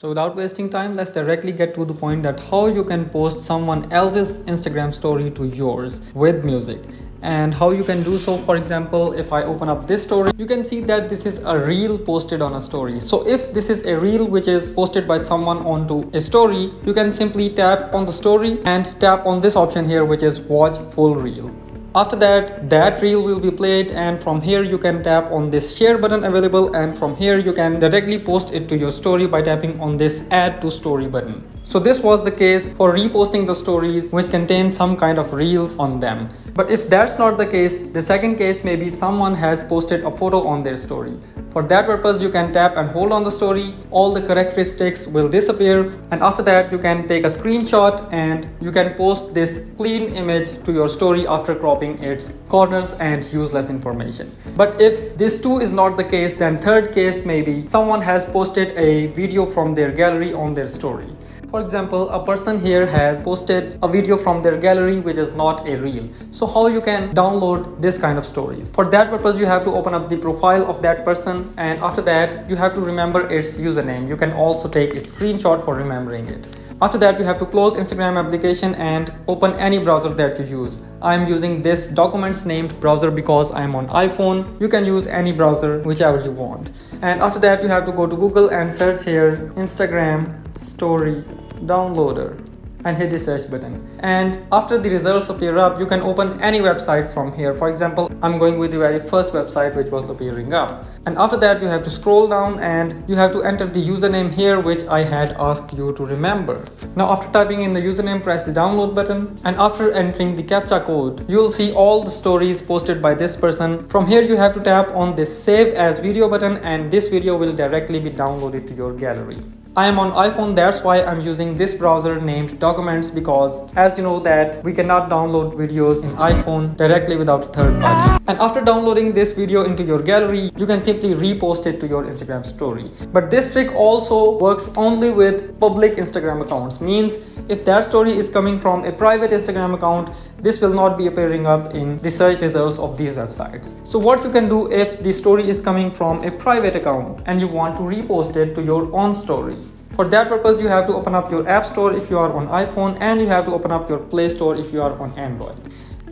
So without wasting time, let's directly get to the point that how you can post someone else's Instagram story to yours with music. And how you can do so. For example, if I open up this story, you can see that this is a reel posted on a story. So if this is a reel which is posted by someone onto a story, you can simply tap on the story and tap on this option here, which is watch full reel. After that reel will be played, and from here you can tap on this share button available, and from here you can directly post it to your story by tapping on this add to story button. So this was the case for reposting the stories which contain some kind of reels on them. But if that's not the case, the second case may be someone has posted a photo on their story. For that purpose, you can tap and hold on the story, all the characteristics will disappear, and after that you can take a screenshot and you can post this clean image to your story after cropping its corners and useless information. But if this too is not the case, then third case may be someone has posted a video from their gallery on their story. For example, a person here has posted a video from their gallery which is not a reel. So how you can download this kind of stories? For that purpose, you have to open up the profile of that person, and after that you have to remember its username. You can also take its screenshot for remembering it. After that, you have to close Instagram application and open any browser that you use. I am using this documents named browser because I am on iPhone. You can use any browser, whichever you want. And after that, you have to go to Google and search here Instagram story downloader and hit the search button. And after the results appear up, you can open any website from here. For example, I'm going with the very first website which was appearing up. And after that, you have to scroll down and you have to enter the username here which I had asked you to remember. Now after typing in the username, press the download button, and after entering the captcha code, you will see all the stories posted by this person. From here you have to tap on this save as video button, and this video will directly be downloaded to your gallery. I am on iPhone, that's why I'm using this browser named Documents, because as you know that we cannot download videos in iPhone directly without a third party. And after downloading this video into your gallery, you can simply repost it to your Instagram story. But this trick also works only with public Instagram accounts. Means if that story is coming from a private Instagram account, this will not be appearing up in the search results of these websites. So what you can do if the story is coming from a private account and you want to repost it to your own story. For that purpose, you have to open up your App Store if you are on iPhone, and you have to open up your Play Store if you are on Android.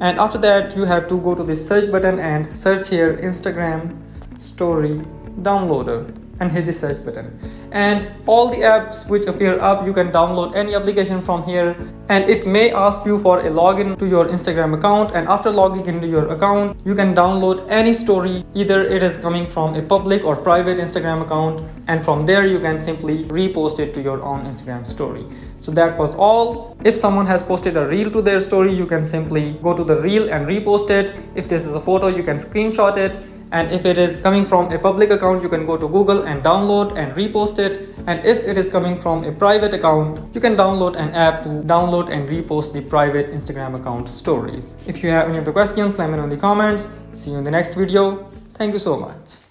And after that, you have to go to the search button and search here Instagram story downloader and hit the search button. And all the apps which appear up, you can download any application from here, and it may ask you for a login to your Instagram account, and after logging into your account, you can download any story, either it is coming from a public or private Instagram account, and from there you can simply repost it to your own Instagram story. So that was all. If someone has posted a reel to their story, you can simply go to the reel and repost it. If this is a photo, you can screenshot it. And if it is coming from a public account, you can go to Google and download and repost it. And if it is coming from a private account, you can download an app to download and repost the private Instagram account stories. If you have any other questions, let me know in the comments. See you in the next video. Thank you so much.